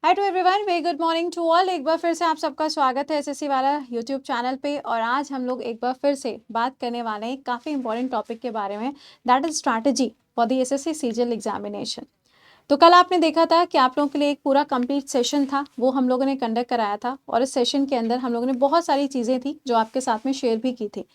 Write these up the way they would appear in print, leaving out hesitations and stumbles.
Hi to everyone, very good morning to all. एक बार फिर से आप सबका स्वागत है एसएससी वाला यूट्यूब चैनल पे। और आज हम लोग एक बार फिर से बात करने वाले हैं काफ़ी इंपॉर्टेंट टॉपिक के बारे में, that is strategy for the assessee CGL examination. तो कल आपने देखा था कि आप लोगों के लिए एक पूरा कंप्लीट सेशन था, वो हम लोगों ने कंडक्ट कराया था। और इस सेशन के अंदर हम लोगों ने बहुत सारी चीज़ें थी जो आपके साथ में शेयर भी की थी।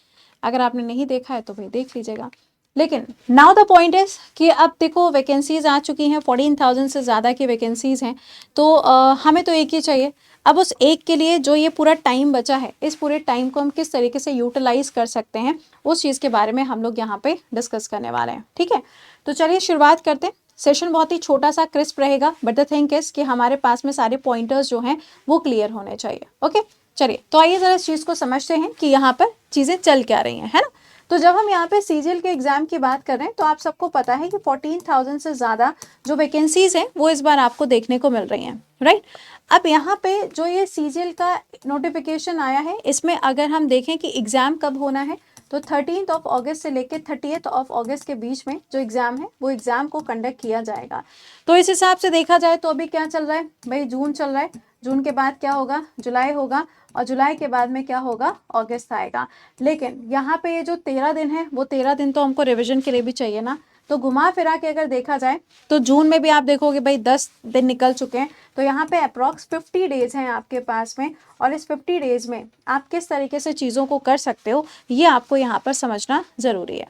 अगर आपने नहीं देखा है तो भाई देख लीजिएगा। लेकिन नाउ द पॉइंट इज कि अब देखो वैकेंसीज आ चुकी हैं, 14,000 से ज़्यादा की वैकेंसीज हैं। तो हमें तो एक ही चाहिए। अब उस एक के लिए जो ये पूरा टाइम बचा है, इस पूरे टाइम को हम किस तरीके से यूटिलाइज कर सकते हैं, उस चीज़ के बारे में हम लोग यहाँ पे डिस्कस करने वाले हैं। ठीक है, तो चलिए शुरुआत करते हैं। सेशन बहुत ही छोटा सा क्रिस्प रहेगा, बट द थिंग इज कि हमारे पास में सारे पॉइंटर्स जो हैं वो क्लियर होने चाहिए। ओके, चलिए तो आइए ज़रा इस चीज़ को समझते हैं कि यहाँ पर चीज़ें चल क्या रही हैं, है ना। तो जब हम यहाँ पे सीजीएल के एग्जाम की बात कर रहे हैं तो आप सबको पता है कि 14,000 से ज़्यादा जो वैकेंसीज हैं वो इस बार आपको देखने को मिल रही हैं, राइट। अब यहाँ पे जो ये सीजीएल का नोटिफिकेशन आया है, इसमें अगर हम देखें कि एग्ज़ाम कब होना है, तो 13 अगस्त से लेकर 30 अगस्त के बीच में जो एग्ज़ाम है वो एग्ज़ाम को कंडक्ट किया जाएगा। तो इस हिसाब से देखा जाए तो अभी क्या चल रहा है भाई, जून चल रहा है। जून के बाद क्या होगा, जुलाई होगा। और जुलाई के बाद में क्या होगा, अगस्त आएगा। लेकिन यहाँ पे ये जो 13 दिन है, वो 13 दिन तो हमको रिविजन के लिए भी चाहिए ना। तो घुमा फिरा के अगर देखा जाए तो जून में भी आप देखोगे भाई 10 दिन निकल चुके हैं। तो यहाँ पे अप्रॉक्स 50 डेज हैं आपके पास में। और इस 50 डेज में आप किस तरीके से चीज़ों को कर सकते हो, ये आपको यहाँ पर समझना ज़रूरी है।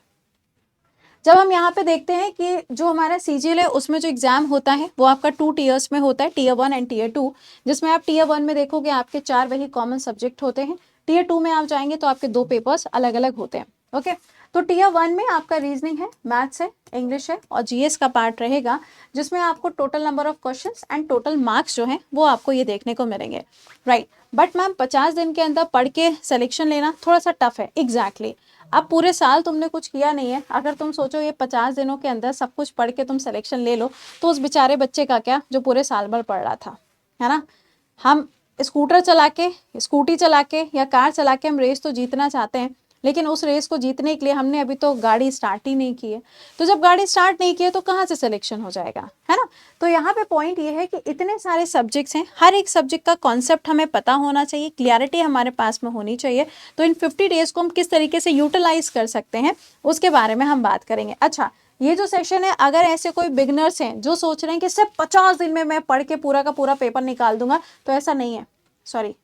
जब हम यहाँ पे देखते हैं कि जो हमारा सीजीएल है उसमें जो एग्जाम होता है वो आपका 2 टीयर्स में होता है, टीयर 1 एंड टीयर 2। जिसमें आप टीयर 1 में देखोगे आपके 4 वही कॉमन सब्जेक्ट होते हैं। टीयर 2 में आप जाएंगे तो आपके 2 पेपर्स अलग अलग होते हैं। ओके, तो टीयर 1 में आपका रीजनिंग है, मैथ्स है, इंग्लिश है और जीएस का पार्ट रहेगा, जिसमें आपको total number of questions and total marks जो हैं वो आपको ये देखने को मिलेंगे, राइट। बट मैम 50 दिन के अंदर पढ़ के सिलेक्शन लेना थोड़ा सा टफ है। एग्जैक्टली अब पूरे साल तुमने कुछ किया नहीं है, अगर तुम सोचो ये 50 दिनों के अंदर सब कुछ पढ़ के तुम सिलेक्शन ले लो, तो उस बेचारे बच्चे का क्या जो पूरे साल भर पढ़ रहा था, है ना। हम स्कूटी चला के या कार चला के हम रेस तो जीतना चाहते हैं, लेकिन उस रेस को जीतने के लिए हमने अभी तो गाड़ी स्टार्ट ही नहीं की है। तो जब गाड़ी स्टार्ट नहीं की है तो कहाँ से सिलेक्शन हो जाएगा, है ना। तो यहाँ पे पॉइंट ये है कि इतने सारे सब्जेक्ट्स हैं, हर एक सब्जेक्ट का कॉन्सेप्ट हमें पता होना चाहिए, क्लियरिटी हमारे पास में होनी चाहिए। तो इन 50 डेज को हम किस तरीके से यूटिलाइज कर सकते हैं उसके बारे में हम बात करेंगे। अच्छा, ये जो सेशन है, अगर ऐसे कोई बिगनर्स हैं जो सोच रहे हैं कि सिर्फ 50 दिन में मैं पढ़ के पूरा का पूरा पेपर निकाल दूंगा, तो ऐसा नहीं है। Sorry,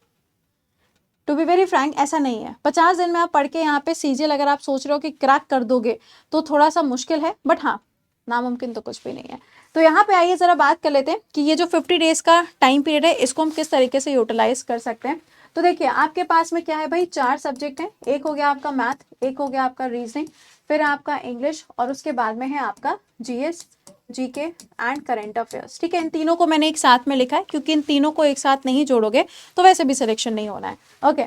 to be very frank, ऐसा नहीं है। 50 दिन में आप पढ़ के यहाँ पे सीजीएल अगर आप सोच रहे हो कि क्रैक कर दोगे तो थोड़ा सा मुश्किल है, बट हाँ, नामुमकिन तो कुछ भी नहीं है। तो यहाँ पे आइए ज़रा बात कर लेते हैं कि ये जो 50 डेज का टाइम पीरियड है इसको हम किस तरीके से यूटिलाइज कर सकते हैं। तो देखिए आपके पास में क्या है भाई, 4 सब्जेक्ट हैं। एक हो गया आपका मैथ, एक हो गया आपका रीजनिंग, फिर आपका इंग्लिश और उसके बाद में है आपका GS, GK and current affairs. ठीक है, इन तीनों को मैंने एक साथ में लिखा है क्योंकि इन तीनों को एक साथ नहीं जोड़ोगे तो वैसे भी सिलेक्शन नहीं होना है। ओके,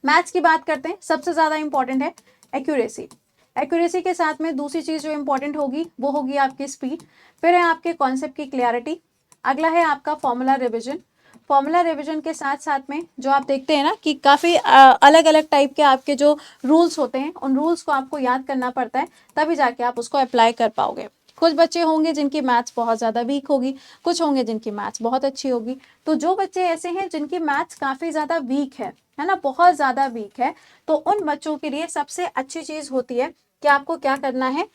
मैथ्स की बात करते हैं। सबसे ज़्यादा इंपॉर्टेंट है एक्यूरेसी। एक्यूरेसी के साथ में दूसरी चीज़ जो इंपॉर्टेंट होगी वो होगी आपकी स्पीड। फिर है आपके कॉन्सेप्ट की क्लियरिटी। अगला है आपका फॉर्मूला रिविजन। फॉर्मूला रिविजन के साथ साथ में जो आप देखते हैं ना कि काफ़ी अलग अलग टाइप के आपके जो रूल्स होते हैं, उन रूल्स को आपको याद करना पड़ता है, तभी जाके आप उसको अप्लाई कर पाओगे। कुछ बच्चे होंगे जिनकी मैथ्स बहुत ज़्यादा वीक होगी, कुछ होंगे जिनकी मैथ्स बहुत अच्छी होगी। तो जो बच्चे ऐसे हैं जिनकी मैथ्स काफ़ी ज़्यादा वीक है ना, बहुत ज़्यादा वीक है, तो उन बच्चों के लिए सबसे अच्छी चीज़ होती है कि आपको क्या करना है,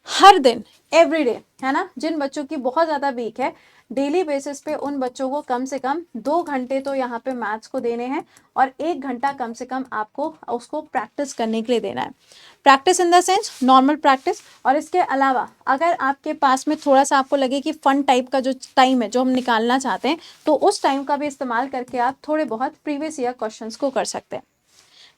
हर दिन, एवरीडे, है ना। जिन बच्चों की बहुत ज़्यादा वीक है, डेली बेसिस पे उन बच्चों को कम से कम 2 घंटे तो यहाँ पे मैथ्स को देने हैं और 1 घंटा कम से कम आपको उसको प्रैक्टिस करने के लिए देना है। Practice in the sense normal practice. और इसके अलावा अगर आपके पास में थोड़ा सा आपको लगे कि फन टाइप का जो टाइम है जो हम निकालना चाहते हैं, तो उस टाइम का भी इस्तेमाल करके आप थोड़े बहुत प्रीवियस ईयर क्वेश्चंस को कर सकते हैं।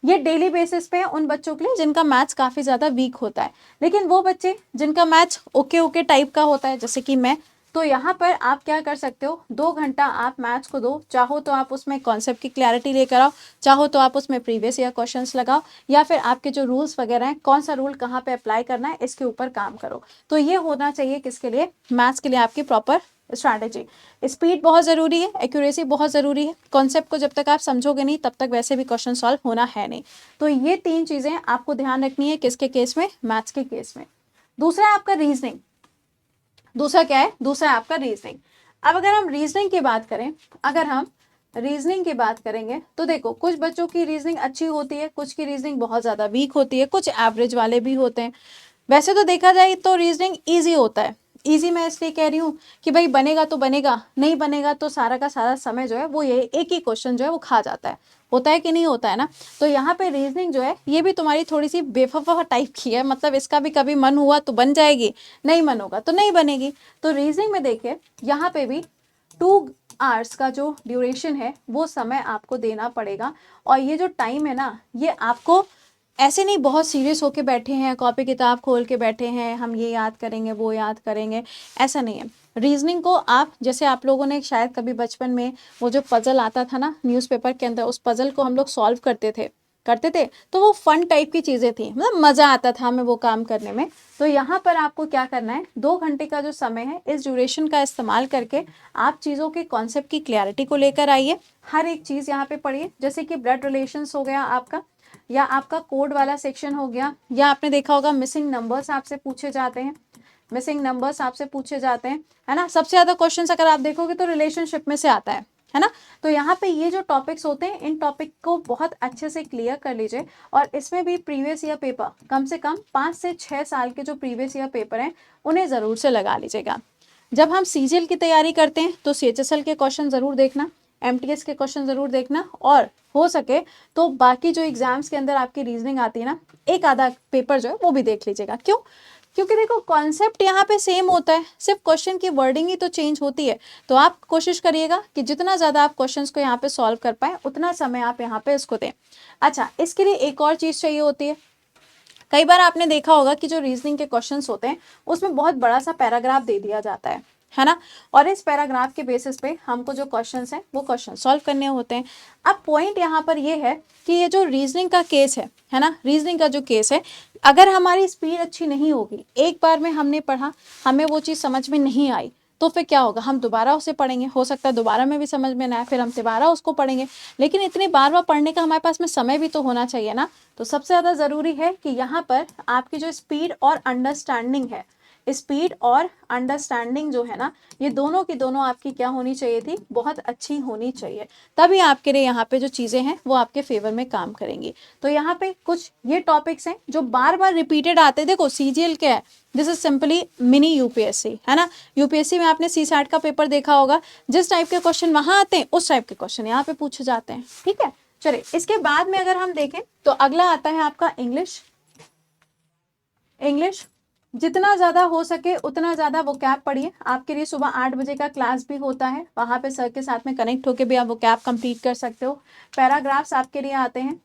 ये डेली बेसिस पे उन बच्चों के लिए जिनका मैथ्स काफ़ी ज़्यादा वीक होता है। लेकिन वो बच्चे जिनका मैथ्स ओके ओके टाइप का होता है, जैसे कि मैं, तो यहाँ पर आप क्या कर सकते हो, 2 घंटा आप मैथ्स को दो। चाहो तो आप उसमें कॉन्सेप्ट की क्लैरिटी लेकर आओ, चाहो तो आप उसमें प्रीवियस ईयर क्वेश्चंस लगाओ, या फिर आपके जो रूल्स वगैरह हैं, कौन सा रूल कहाँ पे अप्लाई करना है, इसके ऊपर काम करो। तो ये होना चाहिए किसके लिए, मैथ्स के लिए आपकी प्रॉपर स्ट्रैटेजी। स्पीड बहुत ज़रूरी है, एक्यूरेसी बहुत ज़रूरी है। कॉन्सेप्ट को जब तक आप समझोगे नहीं तब तक वैसे भी क्वेश्चन सॉल्व होना है नहीं। तो ये 3 चीज़ें आपको ध्यान रखनी है किसके केस में, मैथ्स के केस में। दूसरा है आपका रीजनिंग। दूसरा क्या है, दूसरा है आपका रीजनिंग। अब अगर हम रीजनिंग की बात करें, अगर हम रीजनिंग की बात करेंगे तो देखो कुछ बच्चों की रीजनिंग अच्छी होती है, कुछ की रीजनिंग बहुत ज़्यादा वीक होती है, कुछ एवरेज वाले भी होते हैं। वैसे तो देखा जाए तो रीजनिंग ईजी होता है। ईजी मैं इसलिए कह रही हूँ कि भाई बनेगा तो बनेगा, नहीं बनेगा तो सारा का सारा समय जो है वो ये एक ही क्वेश्चन जो है वो खा जाता है। होता है कि नहीं होता है ना। तो यहाँ पे रीजनिंग जो है ये भी तुम्हारी थोड़ी सी बेवफा टाइप की है, मतलब इसका भी कभी मन हुआ तो बन जाएगी, नहीं मन होगा तो नहीं बनेगी। तो रीजनिंग में देखिए यहाँ पे भी 2 आवर्स का जो ड्यूरेशन है वो समय आपको देना पड़ेगा। और ये जो टाइम है ना, ये आपको ऐसे नहीं बहुत सीरियस होके बैठे हैं, कॉपी किताब खोल के बैठे हैं, हम ये याद करेंगे वो याद करेंगे, ऐसा नहीं है। रीजनिंग को आप जैसे आप लोगों ने शायद कभी बचपन में वो जो पजल आता था ना न्यूज़पेपर के अंदर, उस पजल को हम लोग सॉल्व करते थे तो वो फन टाइप की चीज़ें थी, मतलब मज़ा आता था हमें वो काम करने में। तो यहाँ पर आपको क्या करना है, 2 घंटे का जो समय है इस ड्यूरेशन का इस्तेमाल करके आप चीज़ों के कॉन्सेप्ट की क्लैरिटी को लेकर आइए। हर एक चीज़ यहाँ पे पढ़िए, जैसे कि ब्लड रिलेशंस हो गया आपका, या आपका कोड वाला सेक्शन हो गया, या आपने देखा होगा मिसिंग नंबर्स आपसे पूछे जाते हैं, मिसिंग नंबर्स आपसे पूछे जाते हैं, है ना। सबसे ज़्यादा क्वेश्चंस अगर आप देखोगे तो रिलेशनशिप में से आता है ना। तो यहाँ पे ये जो टॉपिक्स होते हैं इन टॉपिक को बहुत अच्छे से क्लियर कर लीजिए। और इसमें भी प्रीवियस ईयर पेपर कम से कम 5 से 6 साल के जो प्रीवियस ईयर पेपर हैं उन्हें ज़रूर से लगा लीजिएगा। जब हम सीजीएल की तैयारी करते हैं तो सीएचएसएल के क्वेश्चन ज़रूर देखना, एमटीएस के क्वेश्चन ज़रूर देखना, और हो सके तो बाकी जो एग्जाम्स के अंदर आपकी रीजनिंग आती है ना, एक आधा पेपर जो है वो भी देख लीजिएगा। क्यों? क्योंकि देखो कॉन्सेप्ट यहाँ पे सेम होता है, सिर्फ क्वेश्चन की वर्डिंग ही तो चेंज होती है। तो आप कोशिश करिएगा कि जितना ज़्यादा आप क्वेश्चंस को यहाँ पे सॉल्व कर पाए उतना समय आप यहाँ पे इसको दें। अच्छा, इसके लिए एक और चीज़ चाहिए होती है। कई बार आपने देखा होगा कि जो रीजनिंग के क्वेश्चंस होते हैं उसमें बहुत बड़ा सा पैराग्राफ दे दिया जाता है ना। और इस पैराग्राफ के बेसिस पे हमको जो क्वेश्चंस हैं वो क्वेश्चन सॉल्व करने होते हैं। अब पॉइंट यहाँ पर ये है कि ये जो रीजनिंग का केस है ना, रीजनिंग का जो केस है, अगर हमारी स्पीड अच्छी नहीं होगी, एक बार में हमने पढ़ा, हमें वो चीज़ समझ में नहीं आई, तो फिर क्या होगा, हम दोबारा उसे पढ़ेंगे, हो सकता है दोबारा में भी समझ में ना आए, फिर हम दोबारा उसको पढ़ेंगे। लेकिन इतनी बार बार पढ़ने का हमारे पास में समय भी तो होना चाहिए ना। तो सबसे ज़्यादा ज़रूरी है कि यहाँ पर आपकी जो स्पीड और अंडरस्टैंडिंग है, स्पीड और अंडरस्टैंडिंग जो है ना, ये दोनों की दोनों आपकी क्या होनी चाहिए थी, बहुत अच्छी होनी चाहिए। तभी आपके लिए यहाँ पे जो चीज़ें हैं वो आपके फेवर में काम करेंगी। तो यहाँ पे कुछ ये टॉपिक्स हैं जो बार बार रिपीटेड आते हैं। देखो सीजीएल क्या है, this is simply mini UPSC, है ना। यूपीएससी में आपने सीसैट का पेपर देखा होगा, जिस टाइप के क्वेश्चन वहाँ आते हैं उस टाइप के क्वेश्चन यहाँ पे पूछे जाते हैं। ठीक है, चलिए इसके बाद में अगर हम देखें तो अगला आता है आपका इंग्लिश। इंग्लिश जितना ज़्यादा हो सके उतना ज़्यादा वोकैब पढ़िए। आपके लिए सुबह 8 बजे का क्लास भी होता है, वहाँ पे सर के साथ में कनेक्ट होके भी आप वोकैब कंप्लीट कर सकते हो। पैराग्राफ्स आपके लिए आते हैं,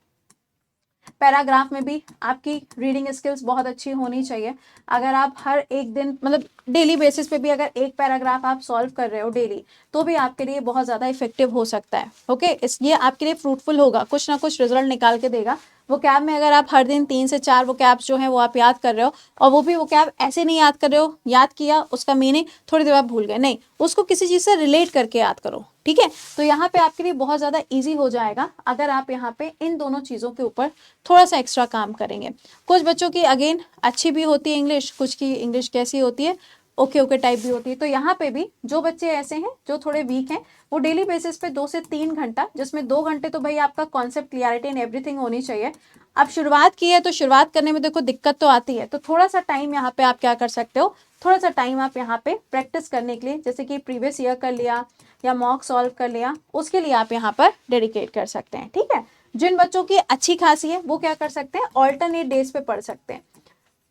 पैराग्राफ में भी आपकी रीडिंग स्किल्स बहुत अच्छी होनी चाहिए। अगर आप हर एक दिन मतलब डेली बेसिस पे भी अगर एक पैराग्राफ आप सॉल्व कर रहे हो डेली, तो भी आपके लिए बहुत ज़्यादा इफेक्टिव हो सकता है। ओके, इसलिए आपके लिए फ्रूटफुल होगा, कुछ ना कुछ रिजल्ट निकाल के देगा। वो कैब में अगर आप हर दिन 3 से 4 वो कैब्स जो हैं वो आप याद कर रहे हो, और वो भी वो कैब ऐसे नहीं याद कर रहे हो, याद किया उसका मीनिंग थोड़ी देर बाद भूल गए, नहीं, उसको किसी चीज़ से रिलेट करके याद करो। ठीक है, तो यहाँ पे आपके लिए बहुत ज़्यादा इजी हो जाएगा अगर आप यहाँ पे इन दोनों चीज़ों के ऊपर थोड़ा सा एक्स्ट्रा काम करेंगे। कुछ बच्चों की अगेन अच्छी भी होती है इंग्लिश, कुछ की इंग्लिश कैसी होती है, ओके ओके टाइप भी होती है। तो यहाँ पे भी जो बच्चे ऐसे हैं जो थोड़े वीक हैं, वो डेली बेसिस पे 2 से 3 घंटा, जिसमें 2 घंटे तो भाई आपका कॉन्सेप्ट क्लियरिटी एंड एवरीथिंग होनी चाहिए। अब शुरुआत की है तो शुरुआत करने में देखो दिक्कत तो आती है, तो थोड़ा सा टाइम यहाँ पे आप क्या कर सकते हो, थोड़ा सा टाइम आप यहाँ पे प्रैक्टिस करने के लिए, जैसे कि प्रीवियस ईयर कर लिया या मॉक सॉल्व कर लिया, उसके लिए आप यहाँ पर डेडिकेट कर सकते हैं। ठीक है, जिन बच्चों की अच्छी खासी है वो क्या कर सकते हैं, ऑल्टरनेट डेज पे पढ़ सकते हैं,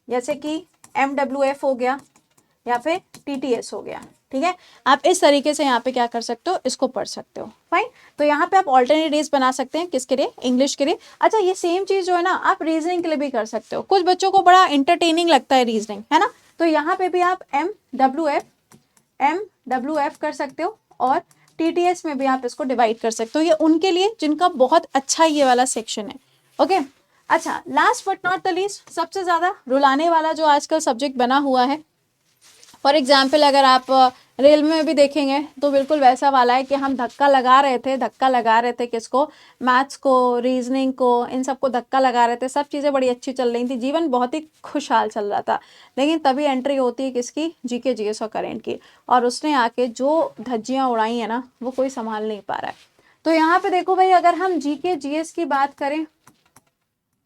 जैसे कि MWF हो गया या फिर TTS हो गया। ठीक है, आप इस तरीके से यहाँ पे क्या कर सकते हो, इसको पढ़ सकते हो। फाइन, तो यहाँ पे आप ऑल्टरनेट डेज बना सकते हैं, किसके लिए, इंग्लिश के लिए। अच्छा, ये सेम चीज़ जो है ना आप रीजनिंग के लिए भी कर सकते हो। कुछ बच्चों को बड़ा इंटरटेनिंग लगता है रीजनिंग, है ना, तो यहाँ पे भी आप MWF कर सकते हो, और TTS में भी आप इसको डिवाइड कर सकते हो। ये उनके लिए जिनका बहुत अच्छा ये वाला सेक्शन है। ओके, अच्छा, last but not the least, सबसे ज़्यादा रुलाने वाला जो आजकल सब्जेक्ट बना हुआ है, फॉर एग्जाम्पल अगर आप रेलवे में भी देखेंगे तो बिल्कुल वैसा वाला है कि हम धक्का लगा रहे थे किसको, मैथ्स को, रीजनिंग को, इन सबको धक्का लगा रहे थे, सब चीज़ें बड़ी अच्छी चल रही थी, जीवन बहुत ही खुशहाल चल रहा था। लेकिन तभी एंट्री होती है किसकी, जीके जीएस और करंट की, और उसने आके जो धज्जियाँ उड़ाई है ना वो कोई संभाल नहीं पा रहा है। तो यहाँ पे देखो भाई, अगर हम जीके जीएस की बात करें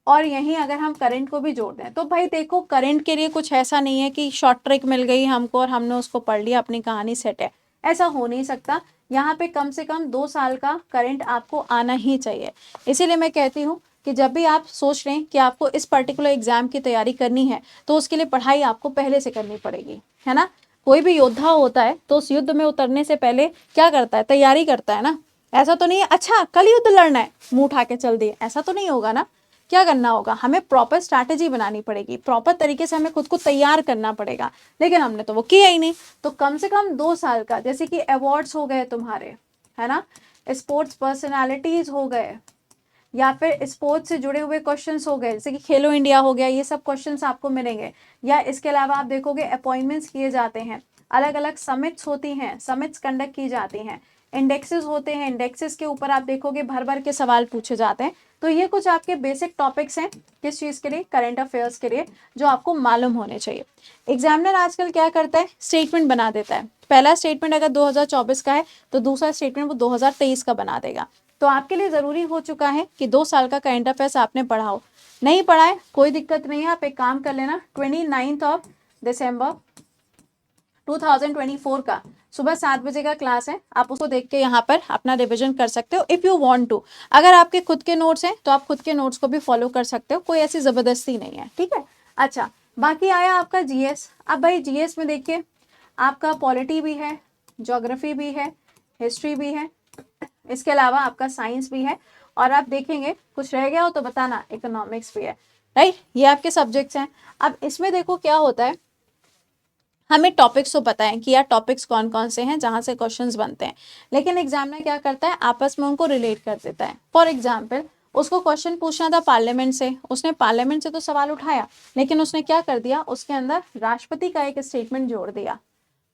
और यहीं अगर हम करंट को भी जोड़ दें तो भाई देखो, करंट के लिए कुछ ऐसा नहीं है कि शॉर्ट ट्रिक मिल गई हमको और हमने उसको पढ़ लिया, अपनी कहानी सेट है, ऐसा हो नहीं सकता। यहाँ पे कम से कम 2 साल का करंट आपको आना ही चाहिए। इसीलिए मैं कहती हूँ कि जब भी आप सोच रहे हैं कि आपको इस पर्टिकुलर एग्जाम की तैयारी करनी है तो उसके लिए पढ़ाई आपको पहले से करनी पड़ेगी, है ना। कोई भी योद्धा होता है तो उस युद्ध में उतरने से पहले क्या करता है, तैयारी करता है ना। ऐसा तो नहीं है अच्छा कल युद्ध लड़ना है मुंह उठा के चल दिए, ऐसा तो नहीं होगा ना। क्या करना होगा, हमें प्रॉपर स्ट्रैटेजी बनानी पड़ेगी, प्रॉपर तरीके से हमें खुद को तैयार करना पड़ेगा, लेकिन हमने तो वो किया ही नहीं। तो कम से कम 2 साल का, जैसे कि अवार्ड्स हो गए तुम्हारे, है ना, स्पोर्ट्स पर्सनालिटीज हो गए, या फिर स्पोर्ट्स से जुड़े हुए क्वेश्चंस हो गए, जैसे कि खेलो इंडिया हो गया, ये सब क्वेश्चंस आपको मिलेंगे। या इसके अलावा आप देखोगे अपॉइंटमेंट्स किए जाते हैं, अलग अलग समिट्स होती हैं, समिट्स कंडक्ट की जाती हैं, इंडेक्सेस होते हैं, इंडेक्सेस के ऊपर आप देखोगे भर भर के सवाल पूछे जाते हैं। तो ये कुछ आपके बेसिक टॉपिक्स हैं किस चीज़ के लिए, करंट अफेयर्स के लिए, जो आपको मालूम होने चाहिए। एग्जामिनर आजकल क्या करता है, स्टेटमेंट बना देता है। पहला स्टेटमेंट अगर 2024 का है तो दूसरा स्टेटमेंट वो 2023 का बना देगा। तो आपके लिए ज़रूरी हो चुका है कि 2 साल का करंट अफेयर्स आपने पढ़ा हो। नहीं पढ़ा है कोई दिक्कत नहीं है, आप एक काम कर लेना, 29 दिसंबर 2024 का सुबह 7 बजे का क्लास है, आप उसको देख के यहाँ पर अपना रिवीजन कर सकते हो इफ़ यू वांट टू। अगर आपके खुद के नोट्स हैं तो आप खुद के नोट्स को भी फॉलो कर सकते हो, कोई ऐसी ज़बरदस्ती नहीं है, ठीक है। अच्छा, बाकी आया आपका जीएस। अब भाई जीएस में देखिए आपका पॉलिटी भी है, ज्योग्राफी भी है, हिस्ट्री भी है, इसके अलावा आपका साइंस भी है, और आप देखेंगे कुछ रह गया हो तो बताना, इकोनॉमिक्स भी है, राइट। ये आपके सब्जेक्ट्स हैं। अब इसमें देखो क्या होता है, हमें टॉपिक्स तो पता है कि यार टॉपिक्स कौन कौन से हैं जहाँ से क्वेश्चंस बनते हैं, लेकिन एग्जामिनर क्या करता है, आपस में उनको रिलेट कर देता है। फॉर एग्जाम्पल उसको क्वेश्चन पूछना था पार्लियामेंट से, उसने पार्लियामेंट से तो सवाल उठाया, लेकिन उसने क्या कर दिया, उसके अंदर राष्ट्रपति का एक स्टेटमेंट जोड़ दिया।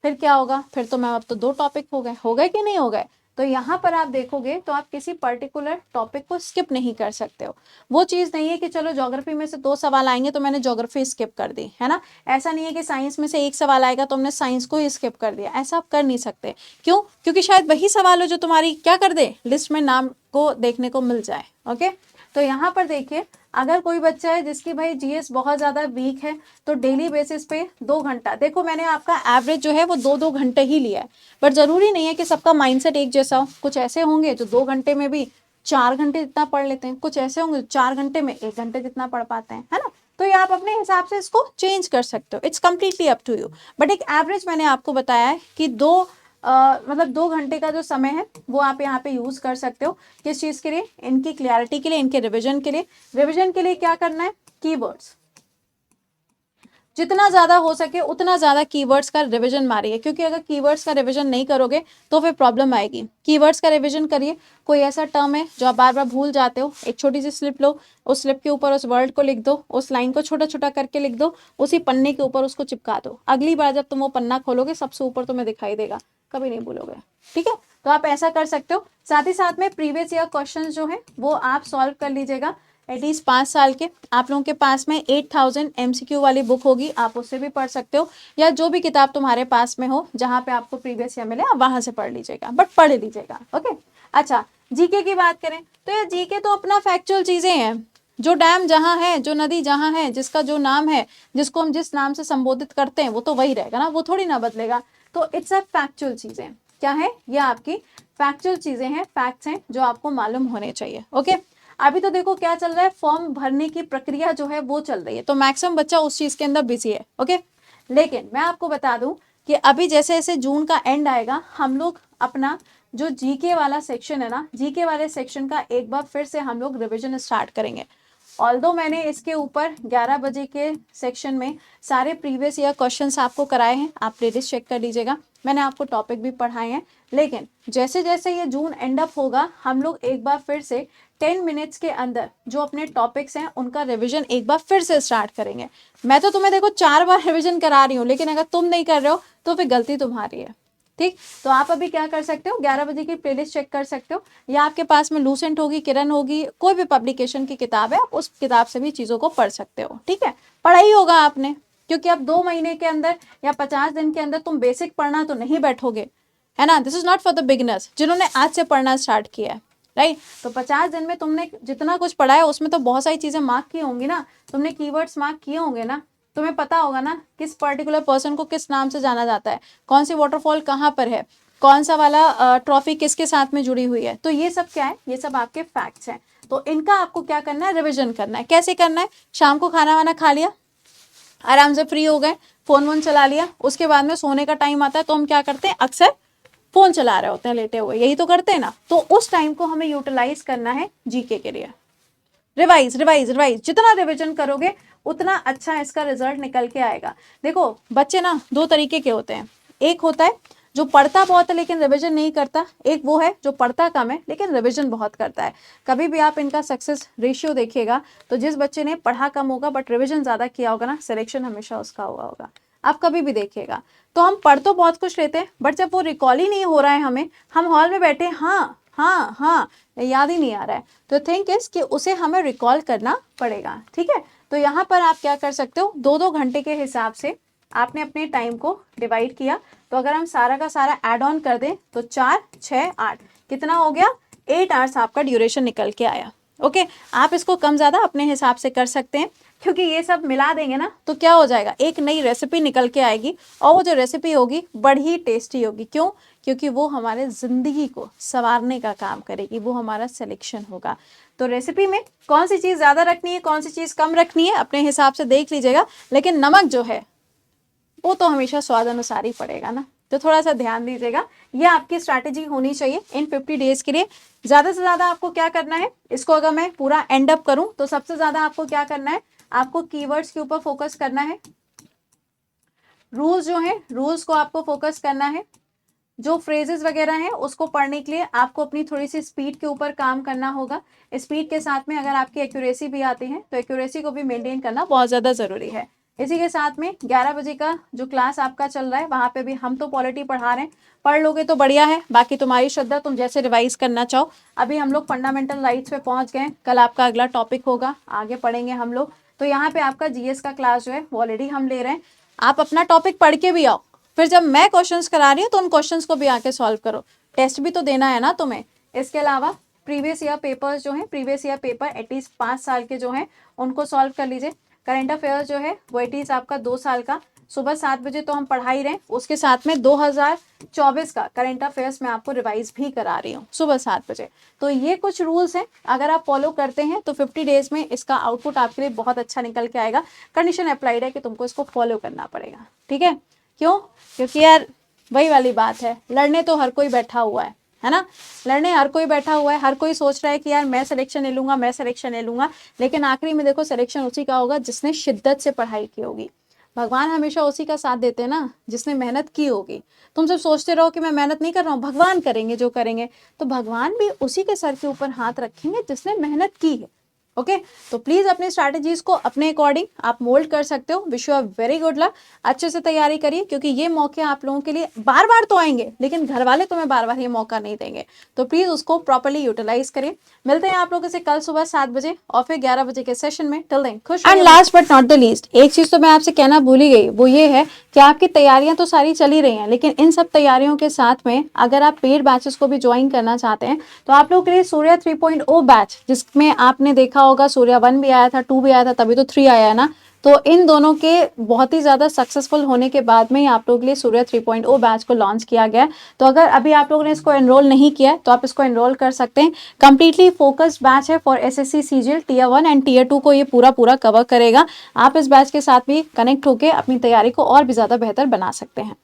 फिर क्या होगा, फिर तो मैम अब तो 2 टॉपिक हो गए कि नहीं हो गए। तो यहाँ पर आप देखोगे तो आप किसी पर्टिकुलर टॉपिक को स्किप नहीं कर सकते हो। वो चीज़ नहीं है कि चलो ज्योग्राफी में से 2 सवाल आएंगे तो मैंने ज्योग्राफी स्किप कर दी, है ना। ऐसा नहीं है कि साइंस में से 1 सवाल आएगा तो हमने साइंस को ही स्किप कर दिया, ऐसा आप कर नहीं सकते। क्यों, क्योंकि शायद वही सवाल हो जो तुम्हारी क्या कर दे, लिस्ट में नाम को देखने को मिल जाए। ओके, तो यहाँ पर देखिए अगर कोई बच्चा है जिसकी भाई जीएस बहुत ज़्यादा वीक है तो डेली बेसिस पे 2 घंटा, देखो मैंने आपका एवरेज जो है वो 2-2 घंटे ही लिया है, बट ज़रूरी नहीं है कि सबका माइंडसेट एक जैसा हो। कुछ ऐसे होंगे जो 2 घंटे में भी 4 घंटे जितना पढ़ लेते हैं, कुछ ऐसे होंगे जो 4 घंटे में 1 घंटे जितना पढ़ पाते हैं, है ना। तो ये आप अपने हिसाब से इसको चेंज कर सकते हो, it's completely up to you. But एक एवरेज मैंने आपको बताया है कि मतलब 2 घंटे का जो समय है वो आप यहाँ पे यूज कर सकते हो। किस चीज के लिए, इनकी क्लैरिटी के लिए, इनके रिवीजन के लिए। रिवीजन के लिए क्या करना है, कीवर्ड्स जितना ज्यादा हो सके उतना ज्यादा कीवर्ड्स का रिवीजन मारिए, क्योंकि अगर कीवर्ड्स का रिवीजन नहीं करोगे तो फिर प्रॉब्लम आएगी। कीवर्ड्स का रिवीजन करिए, कोई ऐसा टर्म है जो आप बार बार भूल जाते हो, एक छोटी सी स्लिप लो, उस स्लिप के ऊपर उस वर्ड को लिख दो, उस लाइन को छोटा छोटा करके लिख दो, उसी पन्ने के ऊपर उसको चिपका दो। अगली बार जब तुम वो पन्ना खोलोगे सबसे ऊपर तुम्हें दिखाई देगा, कभी नहीं भूलोगे, ठीक है। तो आप ऐसा कर सकते हो। साथ ही साथ में प्रीवियस ईयर क्वेश्चन जो है वो आप सॉल्व कर लीजिएगा। एटलीस्ट 5 साल के आप लोगों के पास में 8000 MCQ वाली बुक होगी, आप उससे भी पढ़ सकते हो, या जो भी किताब तुम्हारे पास में हो जहाँ पे आपको प्रीवियस ईयर मिले आप वहां से पढ़ लीजिएगा, बट पढ़ लीजिएगा। ओके, अच्छा जीके की बात करें तो यार जीके तो अपना फैक्चुअल चीजें हैं, जो डैम जहाँ है, जो नदी जहाँ है, जिसका जो नाम है, जिसको हम जिस नाम से संबोधित करते हैं वो तो वही रहेगा ना, वो थोड़ी ना बदलेगा। तो इट्स अ फैक्चुअल चीजें, क्या है ये आपकी फैक्चुअल चीजें हैं, फैक्ट्स हैं जो आपको मालूम होने चाहिए। ओके, अभी तो देखो क्या चल रहा है, फॉर्म भरने की प्रक्रिया जो है वो चल रही है, तो मैक्सिमम बच्चा उस चीज के अंदर बिजी है। ओके, लेकिन मैं आपको बता दूं कि अभी जैसे जैसे जून का एंड आएगा हम लोग अपना जो जीके वाला सेक्शन है ना, जीके वाले सेक्शन का एक बार फिर से हम लोग रिविजन स्टार्ट करेंगे। ऑल्दो मैंने इसके ऊपर 11 बजे के सेक्शन में सारे प्रीवियस ईयर क्वेश्चंस आपको कराए हैं, आप प्लेलिस्ट चेक कर लीजिएगा, मैंने आपको टॉपिक भी पढ़ाए हैं। लेकिन जैसे जैसे ये जून एंड अप होगा हम लोग एक बार फिर से 10 मिनट्स के अंदर जो अपने टॉपिक्स हैं उनका रिवीजन एक बार फिर से स्टार्ट करेंगे। मैं तो तुम्हें देखो 4 बार रिवीजन करा रही हूँ, लेकिन अगर तुम नहीं कर रहे हो तो फिर गलती तुम्हारी है। ठीक, तो आप अभी क्या कर सकते हो, 11 बजे की प्लेलिस्ट चेक कर सकते हो, या आपके पास में लूसेंट होगी, किरण होगी, कोई भी पब्लिकेशन की किताब है, आप उस किताब से भी चीज़ों को पढ़ सकते हो। ठीक है, पढ़ा ही होगा आपने, क्योंकि अब 2 महीने के अंदर या 50 दिन के अंदर तुम बेसिक पढ़ना तो नहीं बैठोगे, है ना। This is not for the beginners, जिन्होंने आज से पढ़ना स्टार्ट किया है, राइट। तो 50 दिन में तुमने जितना कुछ पढ़ा है उसमें तो बहुत सारी चीज़ें मार्क की होंगी ना, तुमने कीवर्ड्स मार्क किए होंगे ना, तुम्हें पता होगा ना किस पर्टिकुलर पर्सन को किस नाम से जाना जाता है, कौन सी वाटरफॉल कहाँ पर है, कौन सा वाला ट्रॉफी किसके साथ में जुड़ी हुई है। तो ये सब क्या है, ये सब आपके फैक्ट्स हैं। तो इनका आपको क्या करना है, रिविजन करना है। कैसे करना है, शाम को खाना वाना खा लिया, आराम से फ्री हो गए, फोन वोन चला लिया, उसके बाद में सोने का टाइम आता है तो हम क्या करते हैं, अक्सर फोन चला रहे होते हैं लेटे हुए, यही तो करते हैं ना। तो उस टाइम को हमें यूटिलाइज करना है जीके के लिए। रिवाइज रिवाइज रिवाइज, जितना रिविजन करोगे उतना अच्छा इसका रिजल्ट निकल के आएगा। देखो बच्चे ना 2 तरीके के होते हैं, एक होता है जो पढ़ता बहुत है लेकिन रिवीजन नहीं करता, एक वो है जो पढ़ता कम है लेकिन रिवीजन बहुत करता है। कभी भी आप इनका सक्सेस रेशियो देखिएगा तो जिस बच्चे ने पढ़ा कम होगा बट रिवीजन ज़्यादा किया होगा ना, सिलेक्शन हमेशा उसका हुआ होगा। आप कभी भी देखिएगा। तो हम पढ़ तो बहुत कुछ लेते हैं बट जब वो रिकॉल ही नहीं हो रहा है हमें, हम हॉल में बैठे हाँ हाँ हाँ याद ही नहीं आ रहा है, तो थिंक इज कि उसे हमें रिकॉल करना पड़ेगा। ठीक है, तो यहाँ पर आप क्या कर सकते हो, 2-2 घंटे के हिसाब से आपने अपने टाइम को डिवाइड किया, तो अगर हम सारा का सारा ऐड ऑन कर दें तो 4, 6, 8 कितना हो गया, 8 आवर्स आपका ड्यूरेशन निकल के आया। ओके, आप इसको कम ज़्यादा अपने हिसाब से कर सकते हैं, क्योंकि ये सब मिला देंगे ना तो क्या हो जाएगा, एक नई रेसिपी निकल के आएगी, और वो जो रेसिपी होगी बड़ी टेस्टी होगी। क्यों, क्योंकि वो हमारे ज़िंदगी को संवारने का काम करेगी, वो हमारा सिलेक्शन होगा। तो रेसिपी में कौन सी चीज़ ज़्यादा रखनी है, कौन सी चीज़ कम रखनी है, अपने हिसाब से देख लीजिएगा, लेकिन नमक जो है वो तो हमेशा स्वाद अनुसार ही पड़ेगा ना, तो थोड़ा सा ध्यान दीजिएगा। ये आपकी स्ट्रैटेजी होनी चाहिए इन 50 डेज के लिए। ज़्यादा से ज़्यादा आपको क्या करना है, इसको अगर मैं पूरा एंड अप करूं तो सबसे ज़्यादा आपको क्या करना है, आपको कीवर्ड्स के ऊपर फोकस करना है, रूल्स जो है रूल्स को आपको फोकस करना है, जो फ्रेजेस वगैरह हैं उसको पढ़ने के लिए आपको अपनी थोड़ी सी स्पीड के ऊपर काम करना होगा। स्पीड के साथ में अगर आपकी एक्यूरेसी भी आती है तो एक्यूरेसी को भी मेंटेन करना बहुत ज़्यादा ज़रूरी है। इसी के साथ में 11 बजे का जो क्लास आपका चल रहा है वहाँ पे भी हम तो पॉलिटी पढ़ा रहे हैं, पढ़ लोगे तो बढ़िया है, बाकी तुम्हारी श्रद्धा, तुम जैसे रिवाइज करना चाहो। अभी हम लोग फंडामेंटल राइट्स पे पहुँच गए, कल आपका अगला टॉपिक होगा, आगे पढ़ेंगे हम लोग। तो यहाँ पे आपका जीएस का क्लास जो है वो ऑलरेडी हम ले रहे हैं, आप अपना टॉपिक पढ़ के भी आओ, फिर जब मैं क्वेश्चंस करा रही हूँ तो उन क्वेश्चंस को भी आके सॉल्व करो, टेस्ट भी तो देना है ना तुम्हें। इसके अलावा प्रीवियस ईयर पेपर्स जो हैं, प्रीवियस ईयर पेपर एटलीस्ट 5 साल के जो हैं उनको सॉल्व कर लीजिए। करंट अफेयर्स जो है वो एटलीस्ट आपका 2 साल का, सुबह 7 बजे तो हम पढ़ा ही रहे हैं, उसके साथ में 2024 का करंट अफेयर्स मैं आपको रिवाइज भी करा रही हूँ सुबह 7 बजे। तो ये कुछ रूल्स हैं, अगर आप फॉलो करते हैं तो 50 डेज में इसका आउटपुट आपके लिए बहुत अच्छा निकल के आएगा। कंडीशन अप्लाइड है कि तुमको इसको फॉलो करना पड़ेगा। ठीक है, क्यों, क्योंकि यार वही वाली बात है, लड़ने तो हर कोई बैठा हुआ है ना, लड़ने हर कोई बैठा हुआ है, हर कोई सोच रहा है कि यार मैं सिलेक्शन ले लूंगा, मैं सिलेक्शन ले लूंगा, लेकिन आखिरी में देखो सिलेक्शन उसी का होगा जिसने शिद्दत से पढ़ाई की होगी। भगवान हमेशा उसी का साथ देते हैं ना जिसने मेहनत की होगी। तुम सब सोचते रहो कि मैं मेहनत नहीं कर रहा हूँ, भगवान करेंगे जो करेंगे, तो भगवान भी उसी के सर के ऊपर हाथ रखेंगे जिसने मेहनत की है। ओके, तो प्लीज अपने स्ट्रैटेजीज को अपने अकॉर्डिंग आप मोल्ड कर सकते हो। Wish you are very good luck, अच्छे से तैयारी करिए, क्योंकि ये मौके आप लोगों के लिए बार बार तो आएंगे लेकिन घर वाले तुम्हें बार बार ये मौका नहीं देंगे, तो प्लीज उसको प्रॉपर्ली यूटिलाइज करिए। मिलते हैं आप लोगों से कल सुबह 7 बजे और फिर 11 बजे के सेशन में। टिल देन खुश। And last but not the least, एक चीज तो मैं आपसे कहना भूल ही गई, वो ये है कि आपकी तैयारियां तो सारी चली रही हैं, लेकिन इन सब तैयारियों के साथ में अगर आप पेड बैचेस को भी ज्वाइन करना चाहते हैं तो आप लोगों के लिए सूर्या 3.0 बैच, जिसमें आपने देखा होगा सूर्या 1 भी आया था, 2 भी आया था, तभी तो 3 आया है ना, तो इन दोनों के बहुत ही ज़्यादा सक्सेसफुल होने के बाद में ही आप लोगों के लिए सूर्या 3.0 बैच को लॉन्च किया गया है। तो अगर अभी आप लोगों ने इसको एनरोल नहीं किया है तो आप इसको एनरोल कर सकते हैं। कंप्लीटली फोकस्ड बैच है for SSC CGL tier 1 and tier 2 को ये पूरा कवर करेगा। आप इस बैच के साथ भी कनेक्ट होकर अपनी तैयारी को और भी ज़्यादा बेहतर बना सकते हैं।